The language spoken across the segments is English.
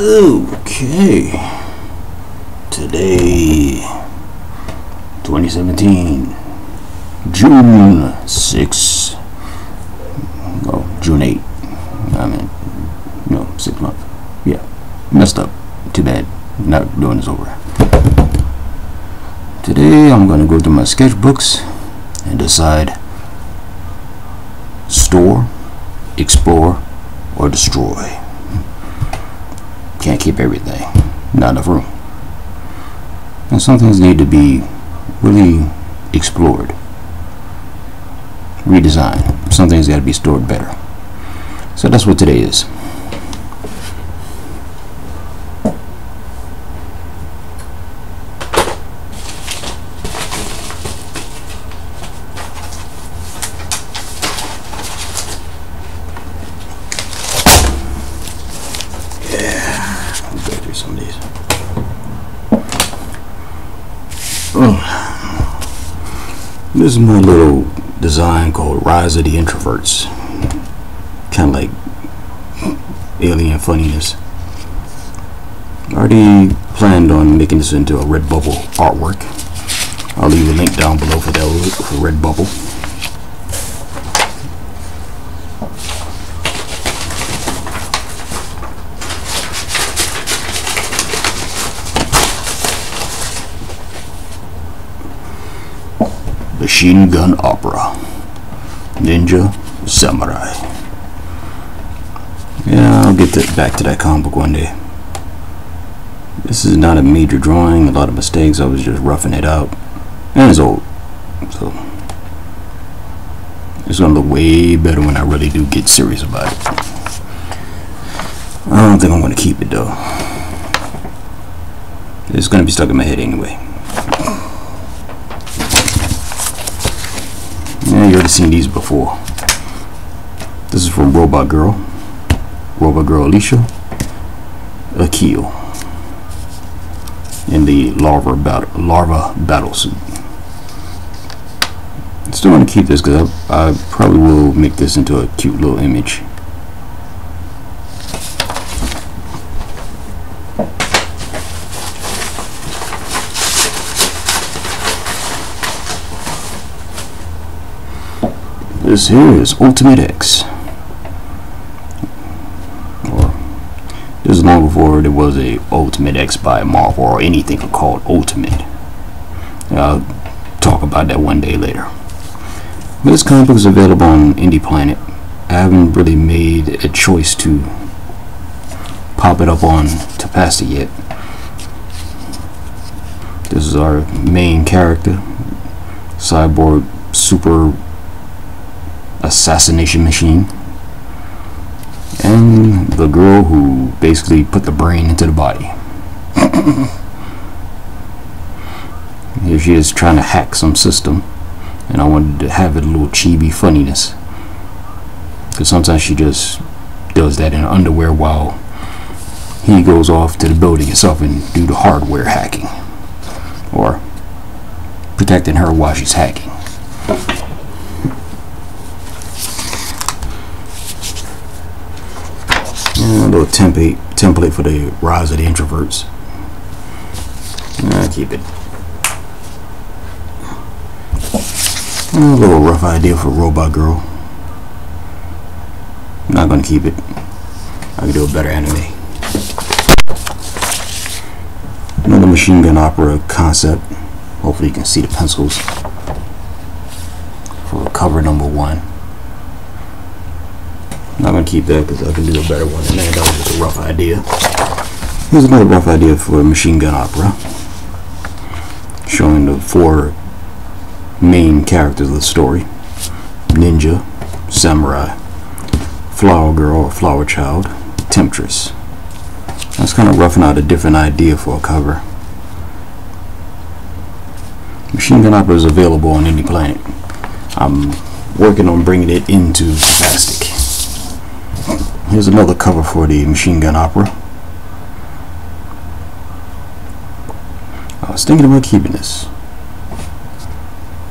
Okay, today 2017 June 6, oh June 8, I mean no 6 months, yeah, messed up, too bad, not doing this over. Today I'm going to go through my sketchbooks and decide store, explore, or destroy. Can't keep everything, not enough room, and some things need to be really explored, redesigned. Some things got to be stored better. So that's what today is. Some of these. This is my little design called Rise of the Introverts. Kind of like alien funniness. I already planned on making this into a Redbubble artwork. I'll leave a link down below for that for Redbubble. Machine gun opera, ninja, samurai. Yeah, I'll get back to that comic book one day. This is not a major drawing, a lot of mistakes, I was just roughing it out. And it's old, so it's gonna look way better when I really do get serious about it. I don't think I'm gonna keep it though. It's gonna be stuck in my head anyway. Yeah, you already seen these before. This is from Robot Girl Alicia iiKiui in the larva battle suit. I still want to keep this because I probably will make this into a cute little image. This here is Ultimate X. Or this is long before there was a Ultimate X by Marvel or anything called Ultimate. I'll talk about that one day later. But this comic book is available on Indyplanet. I haven't really made a choice to pop it up on Tapacity yet. This is our main character, cyborg super assassination machine, and the girl who basically put the brain into the body. Here she is trying to hack some system, and I wanted to have it a little chibi funniness, because sometimes she just does that in underwear while he goes off to the building itself and do the hardware hacking, or protecting her while she's hacking. A little template for the Rise of the Introverts. I'll keep it. A little rough idea for Robot Girl. I'm not gonna keep it. I can do a better anime. Another machine gun opera concept. Hopefully you can see the pencils for cover number 1. I'm not going to keep that because I can do a better one than that. That was just a rough idea. Here's another rough idea for a machine gun opera, showing the 4 main characters of the story: ninja, samurai, flower girl or flower child, temptress. That's kind of roughing out a different idea for a cover. Machine gun opera is available on Indyplanet. I'm working on bringing it into Tapacity. Here's another cover for the machine gun opera. I was thinking about keeping this.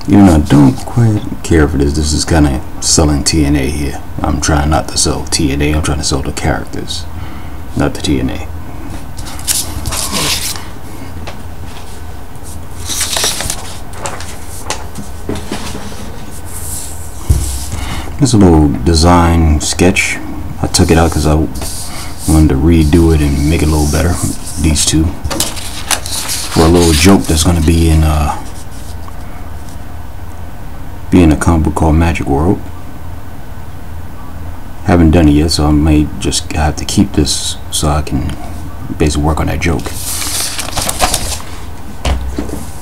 Even though I don't quite care for this. This is kind of selling TNA here. I'm trying not to sell TNA. I'm trying to sell the characters, not the TNA. It's a little design sketch. I took it out because I wanted to redo it and make it a little better. These two. For a little joke that's going to be in a comic book called Magic World. Haven't done it yet, so I may just have to keep this so I can basically work on that joke.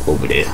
Over there.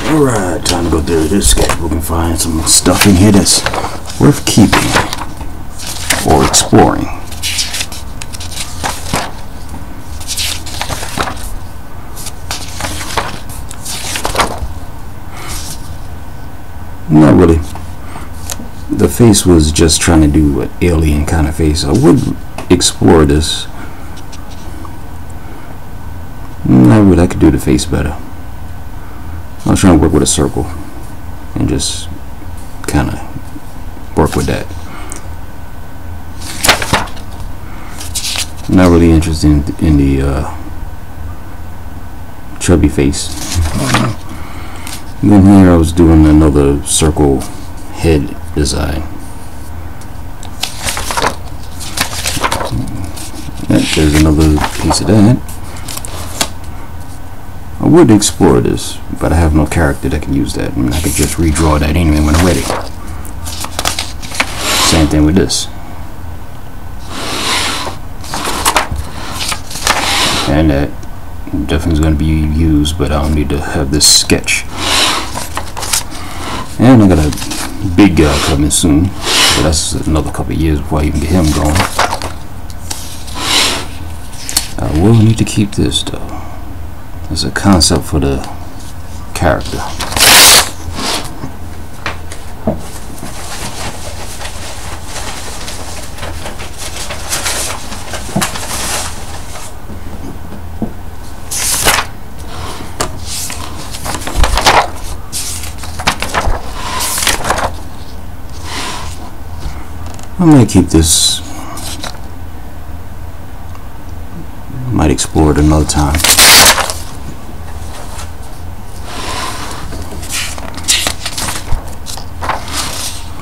Alright, time to go through this sketchbook and find some stuff in here that's worth keeping or exploring. Not really. The face was just trying to do an alien kind of face. I would explore this. I could do the face better. I was trying to work with a circle and just kind of work with that. Not really interested in the chubby face. And then here I was doing another circle head design. There's another piece of that. I would explore this, but I have no character that can use that. I mean, I could just redraw that anyway when I'm ready. Same thing with this. And that definitely is going to be used, but I don't need to have this sketch. And I got a big guy coming soon, but that's another couple of years before I even get him going. I will need to keep this though. As a concept for the character. I'm gonna keep this. Might explore it another time.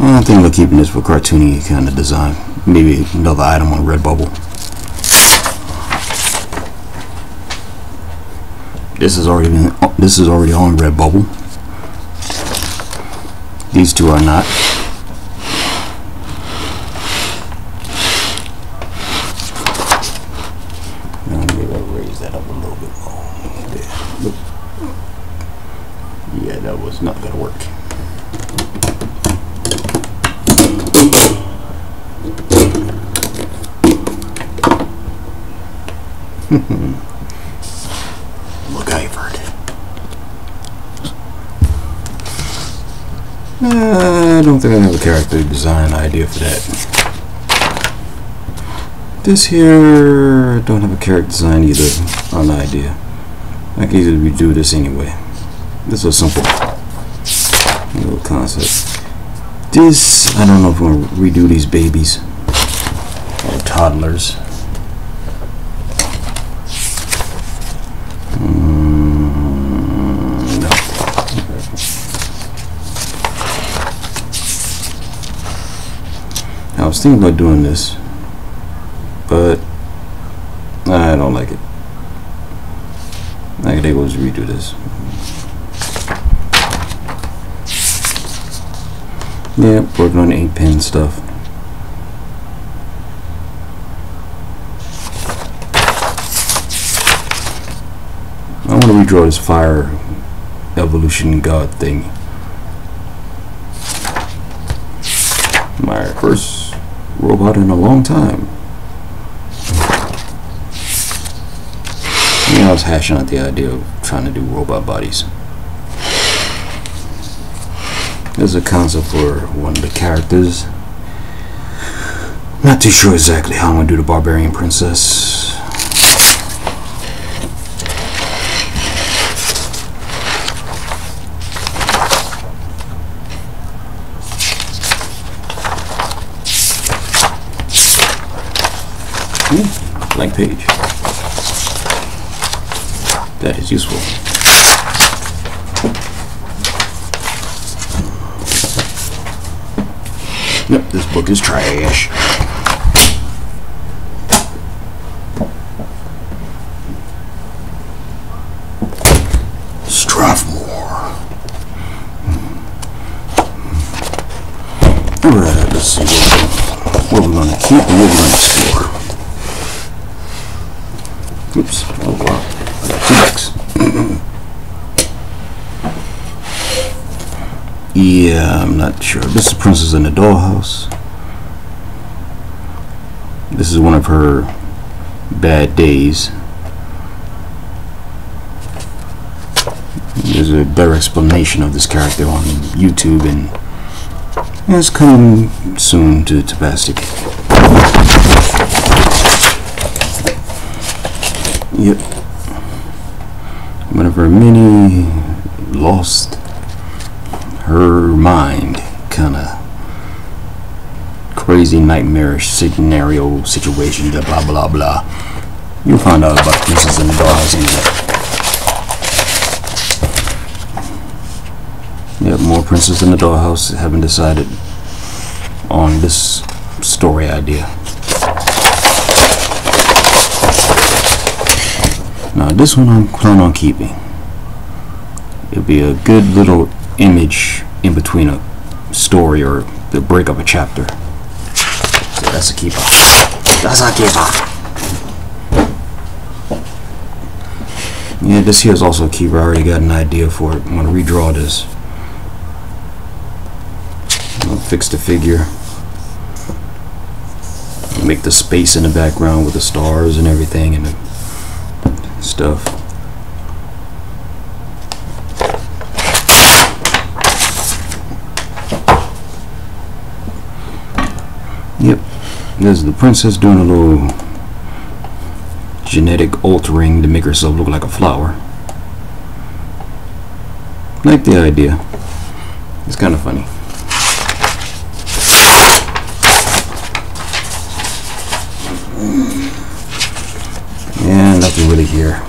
I think we're keeping this for cartoony kind of design. Maybe another item on Redbubble. This is already on Redbubble. These two are not. Maybe I'll raise that up a little bit more. Yeah, that was not gonna work. McGuire. I don't think I have a character design idea for that. This here, I don't have a character design either on the idea. I can easily redo this anyway. This is a simple little concept. This, I don't know if I'm going to redo these babies or toddlers. No. I was thinking about doing this, but I don't like it. I could able to redo this. Yeah, working on 8-pin stuff. I want to redraw this fire evolution god thing. My first robot in a long time. Yeah, I was hashing out the idea of trying to do robot bodies. There's a concept for one of the characters. Not too sure exactly how I'm gonna do the Barbarian Princess. Blank page. That is useful. Nope, this book is trash. Strathmore. Alright, let's see what we're going to keep and what we're going to explore. Oops. Oh wow. I got 2 decks. Yeah, I'm not sure. This is Princess in the Dollhouse. This is one of her bad days. There's a better explanation of this character on YouTube, and it's coming soon to Tabastic. Yep. One of her many lost her mind kind of crazy nightmarish scenario situation, blah blah blah. You'll find out about Princess in the Dollhouse anyway. Yep, more Princess in the Dollhouse. Haven't decided on this story idea. Now this one I'm planning on keeping. It'll be a good little image in between a story or the break of a chapter. So that's a keeper. That's a keeper. Yeah, this here is also a keeper. I already got an idea for it. I'm going to redraw this. I'll fix the figure. Make the space in the background with the stars and everything and the stuff. Yep, there's the princess doing a little genetic altering to make herself look like a flower. Like the idea. It's kind of funny. Yeah, nothing really here.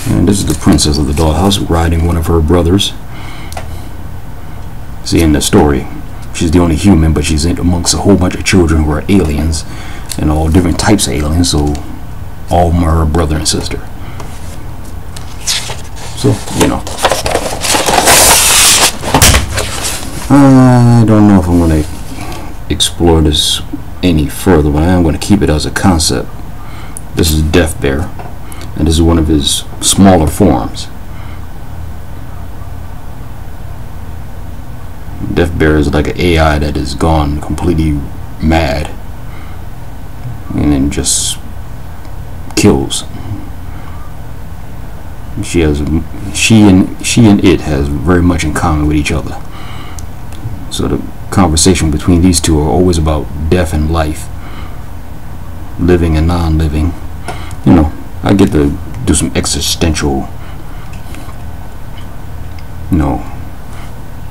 And this is the Princess of the Dollhouse riding one of her brothers. See, in the story, she's the only human, but she's in amongst a whole bunch of children who are aliens, and all different types of aliens, so all of them are her brother and sister. So, you know. I don't know if I'm going to explore this any further, but I am going to keep it as a concept. This is Death Bear, and this is one of his smaller forms. Death Bear is like an AI that has gone completely mad and then just kills. She and it has very much in common with each other. So the conversation between these two are always about death and life, living and non-living. You know, I get to do some existential, you know,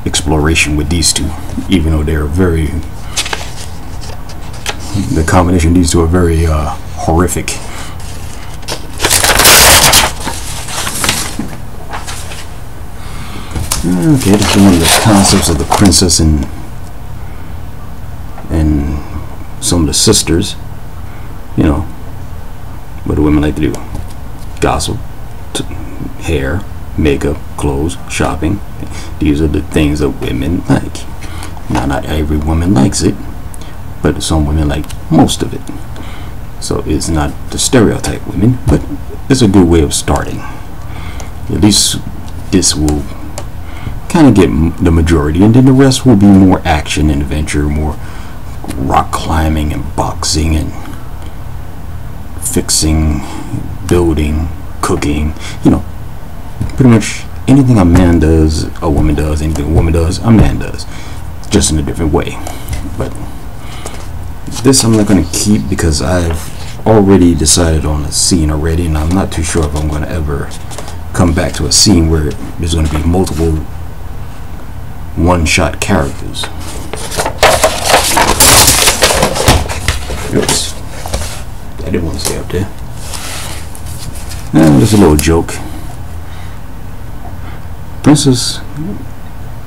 exploration with these two, even though they're very, the combination of these two are very horrific. Okay, this is one of the concepts of the princess and some of the sisters. You know, what do women like to do? Gossip, hair, makeup, clothes, shopping. These are the things that women like. Now, not every woman likes it, but some women like most of it. So it's not the stereotype women, but it's a good way of starting. At least this will kind of get the majority, and then the rest will be more action and adventure, more rock climbing and boxing and fixing, building, cooking, you know, pretty much anything a man does, a woman does. Anything a woman does, a man does. Just in a different way. But this I'm not going to keep because I've already decided on a scene already, and I'm not too sure if I'm going to ever come back to a scene where there's going to be multiple one-shot characters. Oops. I didn't want to stay up there. Just a little joke. Princess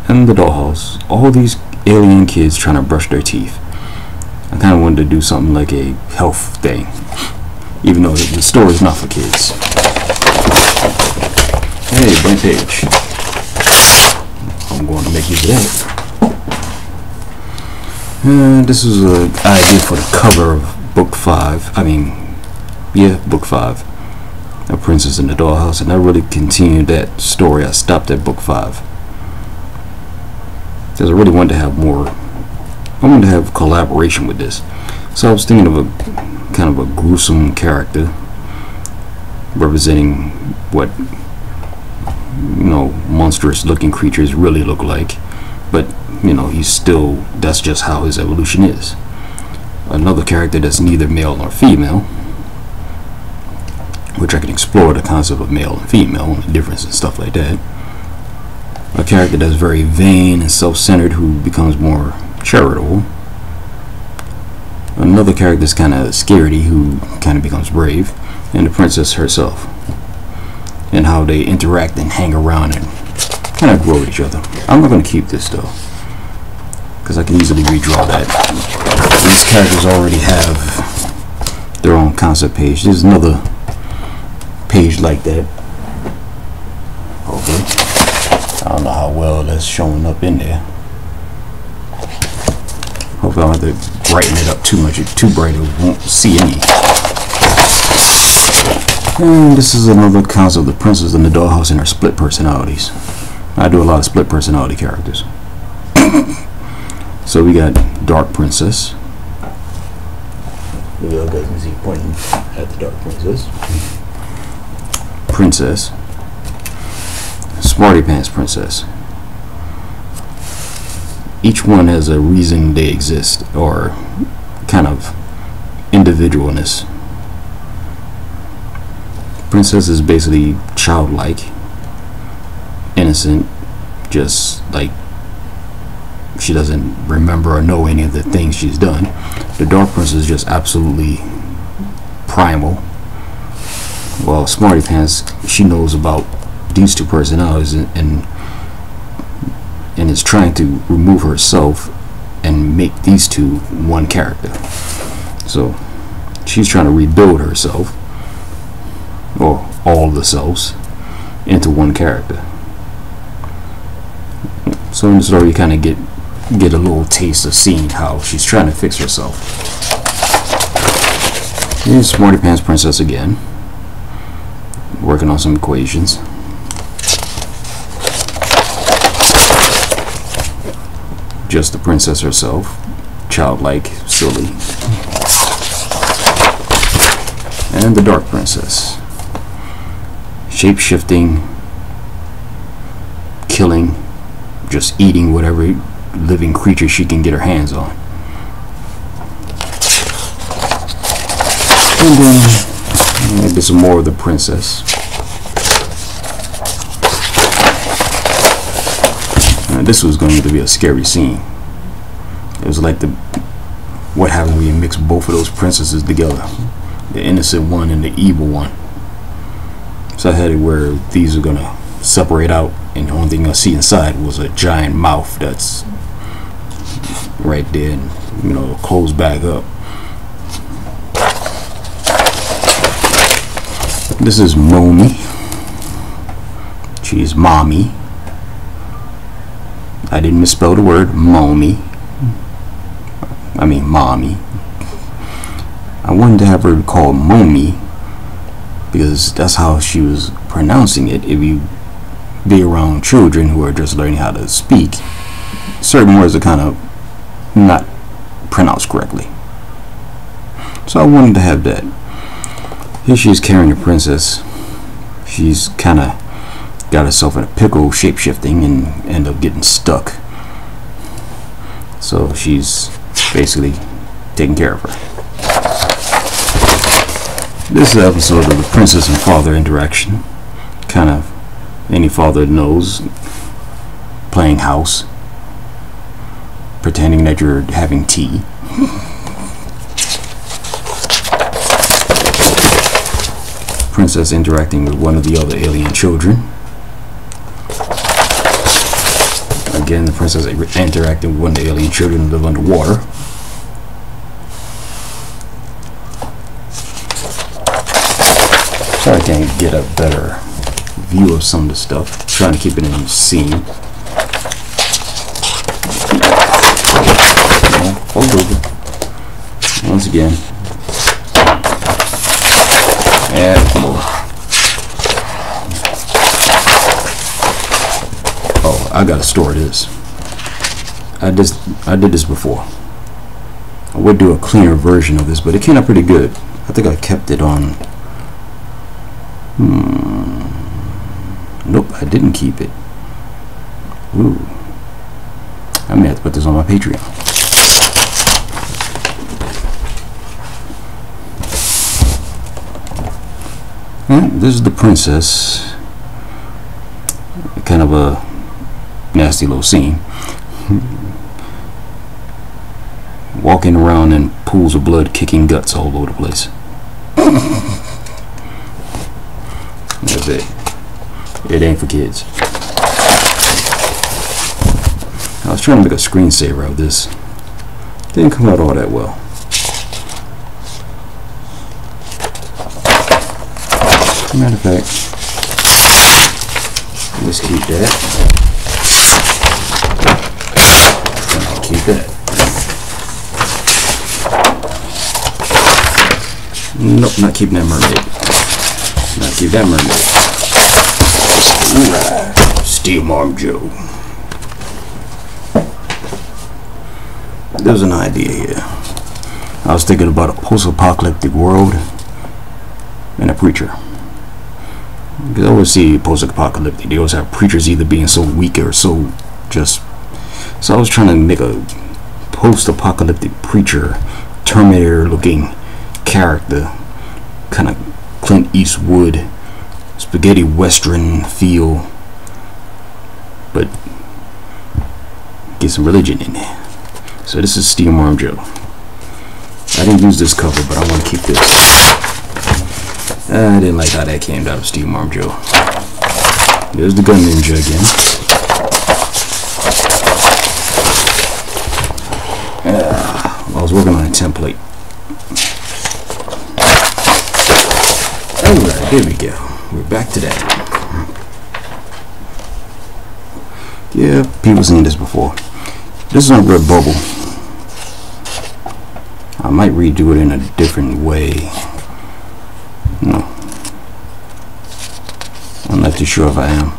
and the Dollhouse. All these alien kids trying to brush their teeth. I kind of wanted to do something like a health thing, even though the story is not for kids. Hey, blank page. I'm going to make use of that. This is an idea for the cover of book 5. Book 5. A Princess in the Dollhouse, and I really continued that story. I stopped at book 5 because I really wanted to have more. I wanted to have collaboration with this, so I was thinking of a kind of a gruesome character representing what, you know, monstrous looking creatures really look like, but you know, he's still, that's just how his evolution is. Another character that's neither male nor female, which I can explore the concept of male and female and the difference and stuff like that. A character that's very vain and self-centered who becomes more charitable. Another character that's kind of scaredy who kind of becomes brave. And the princess herself, and how they interact and hang around and kind of grow with each other. I'm not going to keep this though, because I can easily redraw that. These characters already have their own concept page. There's another page like that. Okay. I don't know how well that's showing up in there. Hopefully I don't have to brighten it up too much. It's too bright, it won't see any. And this is another concept of the Princess in the Dollhouse and her split personalities. I do a lot of split personality characters. So we got Dark Princess. You guys can see pointing at the Dark Princess. Princess. Smarty Pants Princess. Each one has a reason they exist, or kind of individualness. Princess is basically childlike, innocent, just like she doesn't remember or know any of the things she's done. The Dark Princess is just absolutely primal. While Smarty Pants, she knows about these two personalities and is trying to remove herself and make these two one character. So she's trying to rebuild herself, or all the selves, into one character. So in the story you kind of get a little taste of seeing how she's trying to fix herself. Here's Smarty Pants Princess again, working on some equations. Just the princess herself, childlike, silly. And the Dark Princess, shape-shifting, killing, just eating whatever living creature she can get her hands on. And then maybe some more of the princess. This was going to be a scary scene. It was like what happened when you mix both of those princesses together, the innocent one and the evil one. So I had it where these are gonna separate out, and the only thing I see inside was a giant mouth that's right there, and you know, close back up. This is Momi. She's mommy. I didn't misspell the word Momi. I mean mommy. I wanted to have her called Momi because that's how she was pronouncing it. If you be around children who are just learning how to speak, certain words are kind of not pronounced correctly. So I wanted to have that. Here she's carrying a princess. She's kind of got herself in a pickle shape-shifting and ended up getting stuck. So she's basically taking care of her. This is an episode of the princess and father interaction. Kind of any father knows, playing house, pretending that you're having tea. Princess interacting with one of the other alien children. Again, the princess interacting with one of the alien children who live underwater. Sorry I can't get a better view of some of the stuff. Trying to keep it in the scene. Fold over. Once again. And more. Oh, I gotta store this. I did this before. I would do a cleaner version of this, but it came out pretty good. I think I kept it on. Nope, I didn't keep it. Ooh. I may have to put this on my Patreon. This is the princess. Kind of a nasty little scene. Walking around in pools of blood, kicking guts all over the place. That's it. It ain't for kids. I was trying to make a screensaver of this. Didn't come out all that well. Matter of fact, let's keep that. I'll keep that. Nope, not keeping that mermaid. Not keep that mermaid. Alright, Steel Arm Joe. There's an idea here. I was thinking about a post-apocalyptic world and a preacher. Because I always see post-apocalyptic, they always have preachers either being so weak or so just. So I was trying to make a post-apocalyptic preacher, Terminator-looking character, kind of Clint Eastwood, spaghetti western feel, but get some religion in there. So this is Steel Arm Joe. I didn't use this cover, but I want to keep this. I didn't like how that came out of Steel Arm Joe. There's the gun ninja again. I was working on a template. Alright, here we go. We're back to that. Yeah, people seen this before. This is on Red Bubble. I might redo it in a different way. No, I'm not too sure if I am,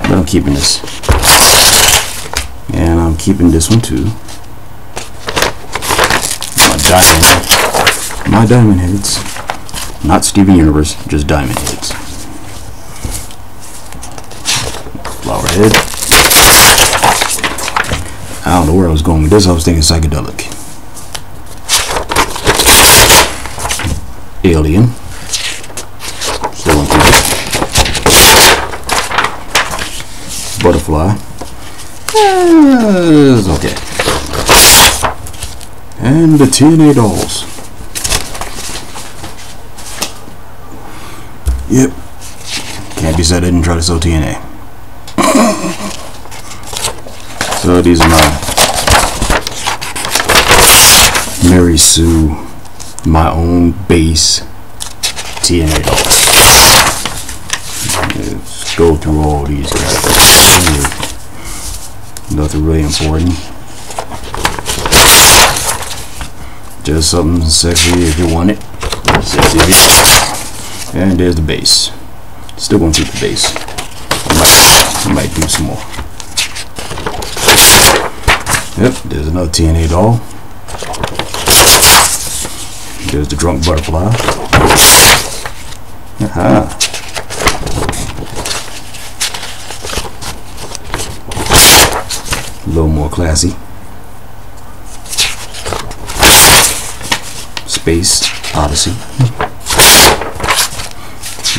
but I'm keeping this, and I'm keeping this one too. My diamond heads, not Steven Universe, just diamond heads. Flower head. I don't know where I was going with this. I was thinking psychedelic. Alien. Still one thing. Butterfly. It's okay. And the TNA dolls. Yep. Can't be said I didn't try to sell TNA. So these are my Mary Sue, my own base TNA dolls. Let's go through all these guys. Nothing really important. Just something sexy if you want it. Sexy if you want it. And there's the base. Still gonna keep the base. I might do some more. Yep, there's another TNA doll. There's the drunk butterfly. Aha. A little more classy. Space Odyssey.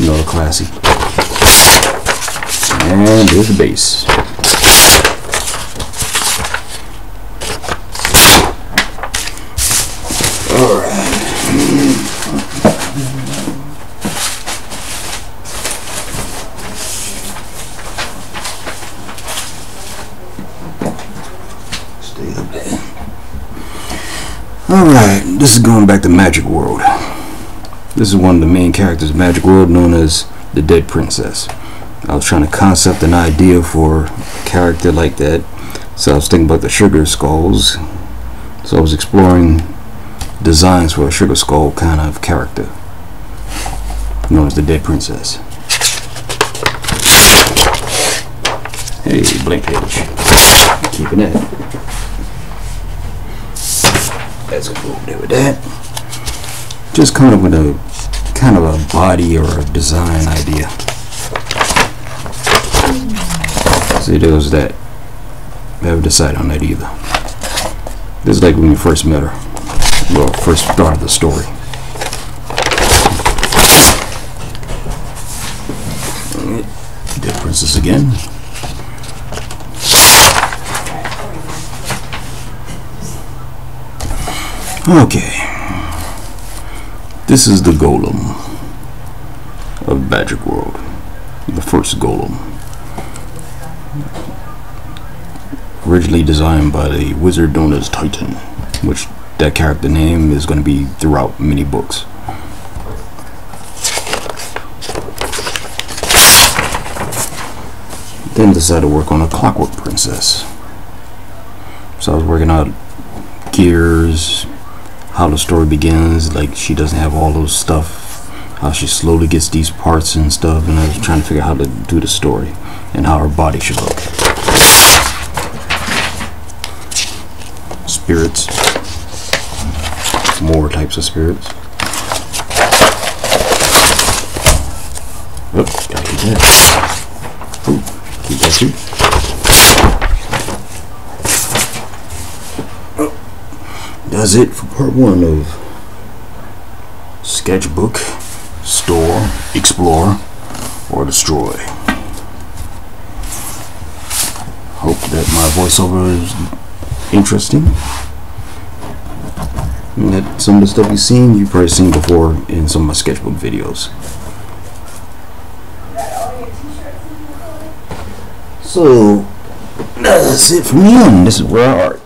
Another classy. And there's the base. Alright. Stay up there. Alright, this is going back to Magic World. This is one of the main characters of Magic World, known as the Dead Princess. I was trying to concept an idea for a character like that, so I was thinking about the sugar skulls. So I was exploring designs for a sugar skull kind of character, known as the Dead Princess. Hey, blank page. Keeping that. Let's go over there with that. Just kind of with a body or a design idea. See, there was that. I haven't decided on that either. This is like when you first met her. Well, first started the story. Dead Princess again. Okay. This is the Golem of Magic World. The first Golem. Originally designed by the wizard known as Titan, which that character name is going to be throughout many books. Then decided to work on a Clockwork Princess. So I was working out gears, how the story begins, like she doesn't have all those stuff, how she slowly gets these parts and stuff, and I was trying to figure out how to do the story and how her body should look. Spirits, more types of spirits. Oh, gotta keep that. Oh, keep that too. Oh, that's it for part 1 of Sketchbook, Store, Explore, or Destroy. Hope that my voiceover is interesting. And that some of the stuff you've seen, you've probably seen before in some of my sketchbook videos. So that's it from me, and this is where I art.